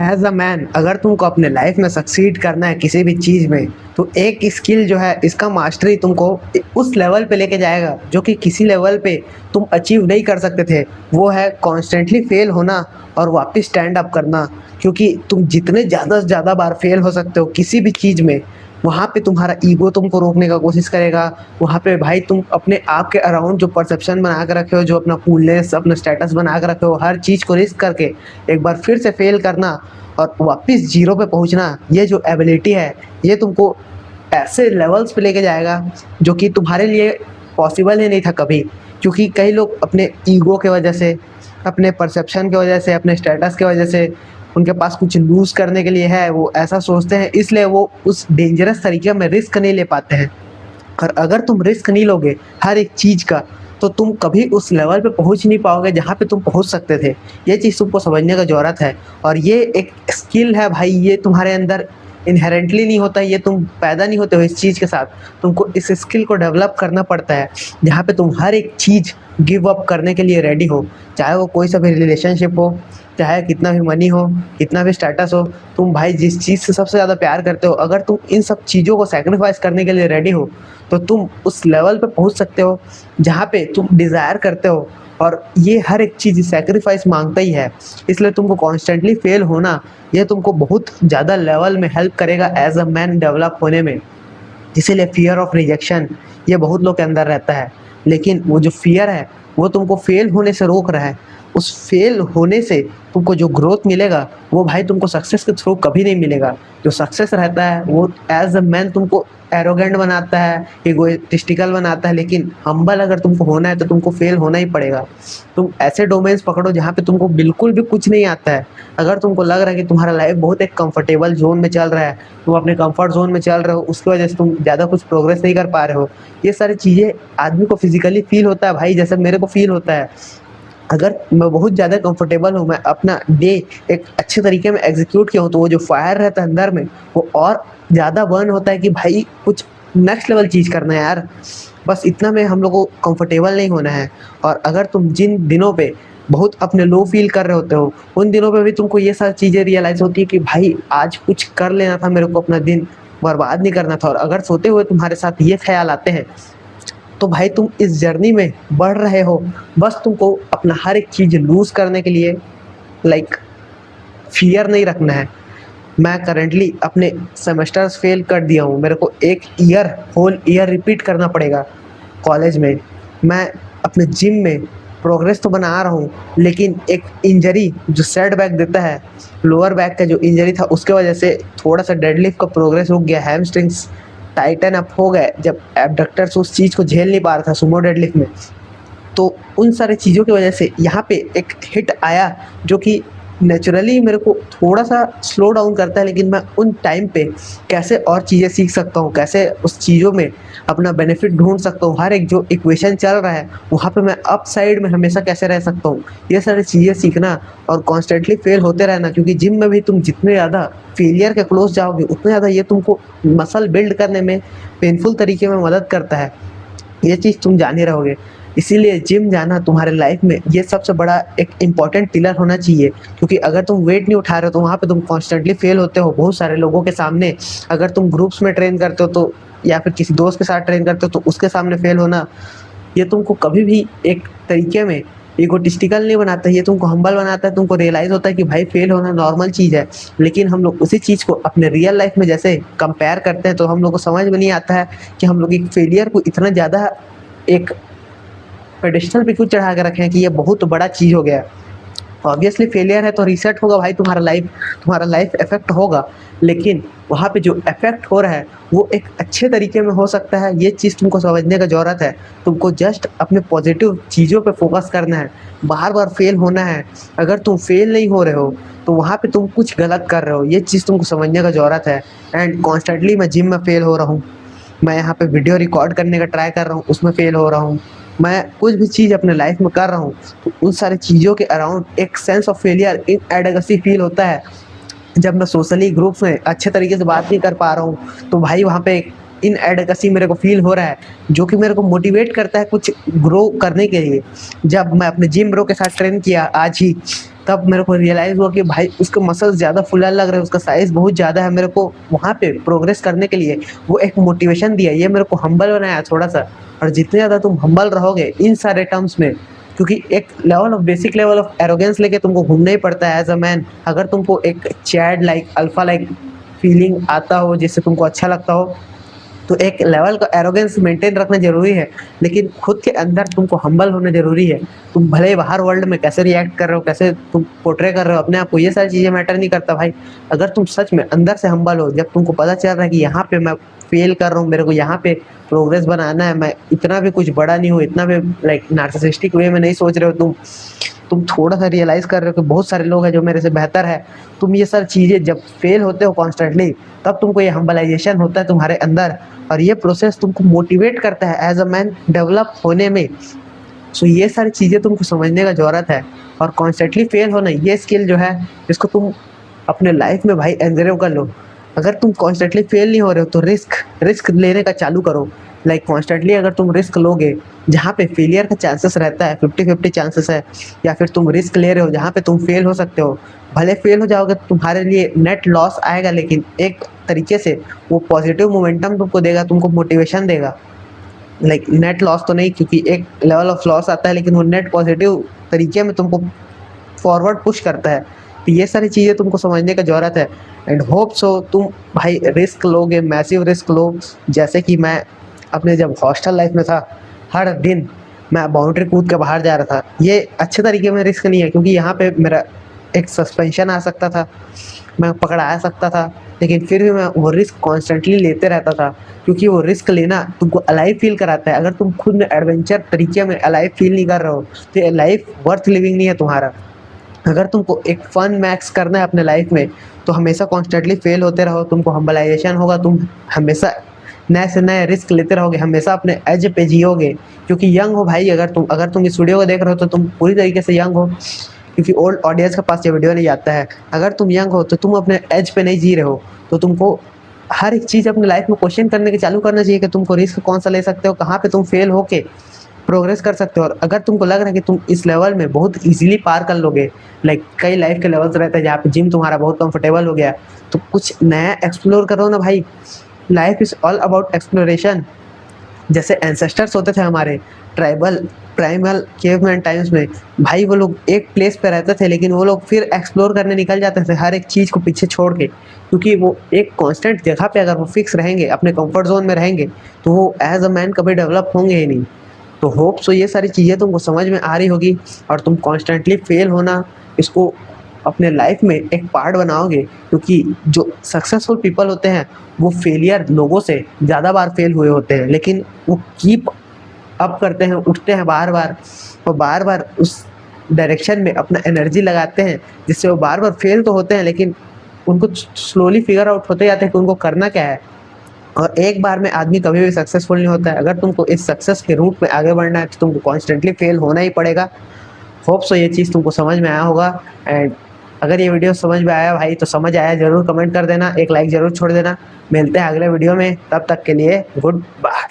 As a man, अगर तुमको अपने लाइफ में सक्सीड करना है किसी भी चीज़ में, तो एक स्किल जो है इसका मास्टरी तुमको उस लेवल पे लेके जाएगा जो कि किसी लेवल पे तुम अचीव नहीं कर सकते थे। वो है कॉन्स्टेंटली फेल होना और वापस स्टैंड अप करना। क्योंकि तुम जितने ज़्यादा से ज़्यादा बार फेल हो सकते हो किसी भी चीज़ में, वहाँ पे तुम्हारा ईगो तुमको रोकने का कोशिश करेगा। वहाँ पे भाई तुम अपने आप के अराउंड जो परसेप्शन बना के रखे हो, जो अपना कूलनेस, अपना स्टेटस बना के रखे हो, हर चीज़ को रिस्क करके एक बार फिर से फेल करना और वापस जीरो पे पहुंचना, ये जो एबिलिटी है ये तुमको ऐसे लेवल्स पे लेके जाएगा जो कि तुम्हारे लिए पॉसिबल ही नहीं था कभी। क्योंकि कई लोग अपने ईगो के वजह से, अपने परसेप्शन की वजह से, अपने स्टेटस की वजह से, उनके पास कुछ लूज करने के लिए है, वो ऐसा सोचते हैं, इसलिए वो उस डेंजरस तरीके में रिस्क नहीं ले पाते हैं। और अगर तुम रिस्क नहीं लोगे हर एक चीज़ का, तो तुम कभी उस लेवल पे पहुंच नहीं पाओगे जहाँ पे तुम पहुंच सकते थे। ये चीज़ तुमको समझने का ज़रूरत है। और ये एक स्किल है भाई, ये तुम्हारे अंदर इनहेरेंटली नहीं होता है, ये तुम पैदा नहीं होते हो इस चीज़ के साथ। तुमको इस स्किल को डेवलप करना पड़ता है, जहाँ पे तुम हर एक चीज़ गिव अप करने के लिए रेडी हो। चाहे वो कोई सा भी रिलेशनशिप हो, चाहे कितना भी मनी हो, कितना भी स्टेटस हो, तुम भाई जिस चीज़ से सबसे ज़्यादा प्यार करते हो, अगर तुम इन सब चीज़ों को सैक्रिफाइस करने के लिए रेडी हो, तो तुम उस लेवल पे पहुंच सकते हो जहाँ पे तुम डिज़ायर करते हो। और ये हर एक चीज़ सैक्रिफाइस मांगता ही है। इसलिए तुमको कॉन्स्टेंटली फेल होना, ये तुमको बहुत ज़्यादा लेवल में हेल्प करेगा एज अ मैन डेवलप होने में। इसीलिए फियर ऑफ रिजेक्शन ये बहुत लोग के अंदर रहता है। लेकिन वो जो फियर है वो तुमको फेल होने से रोक रहा है। उस फेल होने से तुमको जो ग्रोथ मिलेगा वो भाई तुमको सक्सेस के थ्रू कभी नहीं मिलेगा। जो सक्सेस रहता है वो एज अ मैन तुमको एरोगेंट बनाता है, इगोइस्टिकल बनाता है। लेकिन हम्बल अगर तुमको होना है तो तुमको फेल होना ही पड़ेगा। तुम ऐसे डोमेन्स पकड़ो जहाँ पे तुमको बिल्कुल भी कुछ नहीं आता है। अगर तुमको लग रहा है कि तुम्हारा लाइफ बहुत एक कंफर्टेबल जोन में चल रहा है, तुम अपने कंफर्ट जोन में चल रहे हो, उसकी वजह से तुम ज़्यादा कुछ प्रोग्रेस नहीं कर पा रहे हो, ये सारी चीज़ें आदमी को फिजिकली फील होता है भाई, जैसे मेरे को फील होता है। अगर मैं बहुत ज़्यादा कंफर्टेबल हूँ, मैं अपना डे एक अच्छे तरीके में एग्जीक्यूट किया हूँ, तो वो जो फायर रहता है अंदर में वो और ज़्यादा बर्न होता है कि भाई कुछ नेक्स्ट लेवल चीज़ करना है यार। बस इतना में हम लोग को कंफर्टेबल नहीं होना है। और अगर तुम जिन दिनों पे बहुत अपने लो फील कर रहे होते हो, उन दिनों पे भी तुमको ये सारी चीज़ें रियलाइज़ होती है कि भाई आज कुछ कर लेना था मेरे को, अपना दिन बर्बाद नहीं करना था। और अगर सोते हुए तुम्हारे साथ ये ख्याल आते हैं, तो भाई तुम इस जर्नी में बढ़ रहे हो। बस तुमको अपना हर एक चीज़ लूज़ करने के लिए लाइक फियर नहीं रखना है। मैं करेंटली अपने सेमेस्टर्स फेल कर दिया हूँ, मेरे को एक ईयर, होल ईयर रिपीट करना पड़ेगा कॉलेज में। मैं अपने जिम में प्रोग्रेस तो बना रहा हूँ, लेकिन एक इंजरी जो सेटबैक देता है, लोअर बैक का जो इंजरी था उसके वजह से थोड़ा सा डेडलिफ्ट का प्रोग्रेस रुक गया, हैमस्ट्रिंग्स टाइटन अप हो गए जब एबडक्टर्स उस चीज़ को झेल नहीं पा रहा था सुमो डेडलिफ्ट में। तो उन सारी चीज़ों की वजह से यहाँ पे एक हिट आया जो कि नेचुरली मेरे को थोड़ा सा स्लो डाउन करता है। लेकिन मैं उन टाइम पे कैसे और चीज़ें सीख सकता हूँ, कैसे उस चीज़ों में अपना बेनिफिट ढूंढ सकता हूँ, हर एक जो इक्वेशन चल रहा है वहाँ पे मैं अप साइड में हमेशा कैसे रह सकता हूँ, ये सारी चीज़ें सीखना और कॉन्स्टेंटली फेल होते रहना। क्योंकि जिम में भी तुम जितने ज़्यादा फेलियर के क्लोज जाओगे उतने ज़्यादा ये तुमको मसल बिल्ड करने में पेनफुल तरीके में मदद करता है। ये चीज़ तुम जान ही रहोगे। इसीलिए जिम जाना तुम्हारे लाइफ में ये सबसे बड़ा एक इम्पॉर्टेंट पिलर होना चाहिए। क्योंकि अगर तुम वेट नहीं उठा रहे हो तो वहाँ पे तुम कॉन्स्टेंटली फेल होते हो बहुत सारे लोगों के सामने। अगर तुम ग्रुप्स में ट्रेन करते हो तो, या फिर किसी दोस्त के साथ ट्रेन करते हो तो उसके सामने फेल होना, ये तुमको कभी भी एक तरीके में इगोटिस्टिकल नहीं बनाता, ये तुमको हम्बल बनाता है। तुमको रियलाइज़ होता है कि भाई फेल होना नॉर्मल चीज़ है। लेकिन हम लोग उसी चीज़ को अपने रियल लाइफ में जैसे कंपेयर करते हैं तो हम लोग को समझ में नहीं आता है कि हम लोग एक फेलियर को इतना ज़्यादा एक पेडिस्टल पे क्यों चढ़ा के रखे हैं कि ये बहुत बड़ा चीज़ हो गया है। ऑब्वियसली फेलियर है तो रीसेट होगा भाई, तुम्हारा लाइफ इफेक्ट होगा। लेकिन वहाँ पे जो इफेक्ट हो रहा है वो एक अच्छे तरीके में हो सकता है, ये चीज़ तुमको समझने का ज़रूरत है। तुमको जस्ट अपने पॉजिटिव चीज़ों पे फोकस करना है, बार बार फेल होना है। अगर तुम फेल नहीं हो रहे हो तो वहाँ पे तुम कुछ गलत कर रहे हो, ये चीज़ तुमको समझने का ज़रूरत है। एंड कॉन्स्टेंटली मैं जिम में फेल हो रहा हूँ, मैं यहाँ पे वीडियो रिकॉर्ड करने का ट्राई कर रहा हूँ, उसमें फेल हो रहा हूँ, मैं कुछ भी चीज़ अपने लाइफ में कर रहा हूँ, तो उन सारी चीज़ों के अराउंड एक सेंस ऑफ फेलियर, इनएडेक्वेसी फील होता है। जब मैं सोशली ग्रुप्स में अच्छे तरीके से बात नहीं कर पा रहा हूँ तो भाई वहाँ पे इनएडेक्वेसी मेरे को फील हो रहा है, जो कि मेरे को मोटिवेट करता है कुछ ग्रो करने के लिए। जब मैं अपने जिम ब्रो के साथ ट्रेन किया आज ही, तब मेरे को रियलाइज़ हुआ कि भाई उसके मसल्स ज़्यादा फुला लग रहे हैं, उसका साइज़ बहुत ज़्यादा है। मेरे को वहाँ पे प्रोग्रेस करने के लिए वो एक मोटिवेशन दिया, ये मेरे को हम्बल बनाया थोड़ा-सा। और जितने ज़्यादा तुम हम्बल रहोगे इन सारे टर्म्स में, क्योंकि एक level of basic level of arrogance लेके तुमको घूमना ही पड़ता है एज़ अ मैन। अगर तुमको एक Chad like, alpha like feeling आता हो, जिससे तुमको अच्छा लगता हो, तो एक लेवल का एरोगेंस मेंटेन रखना ज़रूरी है, लेकिन खुद के अंदर तुमको हम्बल होना ज़रूरी है। तुम भले ही बाहर वर्ल्ड में कैसे रिएक्ट कर रहे हो, कैसे तुम पोर्ट्रे कर रहे हो अपने आप को, ये सारी चीज़ें मैटर नहीं करता भाई। अगर तुम सच में अंदर से हम्बल हो, जब तुमको पता चल रहा है कि यहाँ पे मैं फेल कर रहा हूँ, मेरे को यहाँ पे प्रोग्रेस बनाना है, मैं इतना भी कुछ बड़ा नहीं हूँ, इतना भी लाइक नार्सिसिस्टिक वे में नहीं सोच रहे हो तुम थोड़ा-सा रियलाइज़ कर रहे हो कि बहुत सारे लोग हैं जो मेरे से बेहतर है। तुम ये सारी चीज़ें जब फेल होते हो कॉन्स्टेंटली, तब तुमको ये हम्बलाइज़ेशन होता है तुम्हारे अंदर, और ये प्रोसेस तुमको मोटिवेट करता है एज़ अ मैन डेवलप होने में। सो ये सारी चीज़ें तुमको समझने का ज़रूरत है। और कॉन्स्टेंटली फेल होना, ये स्किल जो है, इसको तुम अपने लाइफ में भाई एन्जॉय कर लो। अगर तुम कॉन्स्टेंटली फेल नहीं हो रहे हो तो रिस्क रिस्क लेने का चालू करो। लाइक कॉन्स्टेंटली अगर तुम रिस्क लोगे जहाँ पे फेलियर का चांसेस रहता है, 50-50 चांसेस है, या फिर तुम रिस्क ले रहे हो जहाँ पे तुम फेल हो सकते हो, भले फेल हो जाओगे तो तुम्हारे लिए नेट लॉस आएगा, लेकिन एक तरीके से वो पॉजिटिव मोमेंटम तुमको देगा, तुमको मोटिवेशन देगा। लाइक नेट लॉस तो नहीं, क्योंकि एक लेवल ऑफ लॉस आता है, लेकिन वो नेट पॉजिटिव तरीके में तुमको फॉरवर्ड पुश करता है। तो ये सारी चीज़ें तुमको समझने का ज़रूरत है। एंड होप सो तुम भाई रिस्क लोगे, मैसिव रिस्क लो। जैसे कि मैं अपने जब हॉस्टल लाइफ में था, हर दिन मैं बाउंड्री कूद के बाहर जा रहा था। ये अच्छे तरीके में रिस्क नहीं है, क्योंकि यहाँ पे मेरा एक सस्पेंशन आ सकता था, मैं पकड़ा सकता था, लेकिन फिर भी मैं वो रिस्क कॉन्स्टेंटली लेते रहता था, क्योंकि वो रिस्क लेना तुमको अलाइव फील कराता है। अगर तुम खुद में एडवेंचर तरीके में अलाइव फील नहीं कर रहे हो, तो ये लाइफ वर्थ लिविंग नहीं है तुम्हारा। अगर तुमको एक फन मैक्स करना है अपने लाइफ में, तो हमेशा कॉन्स्टेंटली फेल होते रहो, तुमको हम्बलाइजेशन होगा, तुम हमेशा नए से नए रिस्क लेते रहोगे, हमेशा अपने एज पे जियोगे। क्योंकि यंग हो भाई, अगर तुम इस वीडियो को देख रहे हो तो तुम पूरी तरीके से यंग हो, क्योंकि ओल्ड ऑडियंस के पास ये वीडियो नहीं जाता है। अगर तुम यंग हो तो तुम अपने एज पे नहीं जी रहे हो, तो तुमको हर एक चीज़ अपनी लाइफ में क्वेश्चन करने के चालू करना चाहिए कि तुमको रिस्क कौन सा ले सकते हो, कहाँ पे तुम फेल होके प्रोग्रेस कर सकते हो। और अगर तुमको लग रहा है कि तुम इस लेवल में बहुत इजीली पार कर लोगे, लाइक कई लाइफ के लेवल्स रहते हैं जहाँ पे जिम तुम्हारा बहुत कंफर्टेबल हो गया, तो कुछ नया एक्सप्लोर करो ना भाई। Life is all about exploration. जैसे एंसेस्टर्स होते थे हमारे ट्राइबल प्राइमल केवमैन टाइम्स में, भाई वो लोग एक प्लेस पे रहते थे, लेकिन वो लोग फिर एक्सप्लोर करने निकल जाते थे हर एक चीज़ को पीछे छोड़ के, क्योंकि वो एक कांस्टेंट जगह पे अगर वो फिक्स रहेंगे, अपने कंफर्ट जोन में रहेंगे, तो वो एज अ मैन कभी डेवलप होंगे ही नहीं। तो होप सो ये सारी चीज़ें तुमको समझ में आ रही होगी, और तुम कॉन्स्टेंटली फेल होना इसको अपने लाइफ में एक पार्ट बनाओगे। क्योंकि जो सक्सेसफुल पीपल होते हैं वो फेलियर लोगों से ज़्यादा बार फेल हुए होते हैं, लेकिन वो कीप अप करते हैं, उठते हैं बार बार, और बार बार उस डायरेक्शन में अपना एनर्जी लगाते हैं, जिससे वो बार बार फेल तो होते हैं, लेकिन उनको स्लोली फिगर आउट होते जाते हैं कि उनको करना क्या है। और एक बार में आदमी कभी भी सक्सेसफुल नहीं होता है। अगर तुमको इस सक्सेस के रूट में आगे बढ़ना है तो तुमको कॉन्स्टेंटली फेल होना ही पड़ेगा। होप सो ये चीज़ तुमको समझ में आया होगा। एंड अगर ये वीडियो समझ में आया भाई, तो समझ आया ज़रूर कमेंट कर देना, एक लाइक ज़रूर छोड़ देना। मिलते हैं अगले वीडियो में, तब तक के लिए गुड बाय।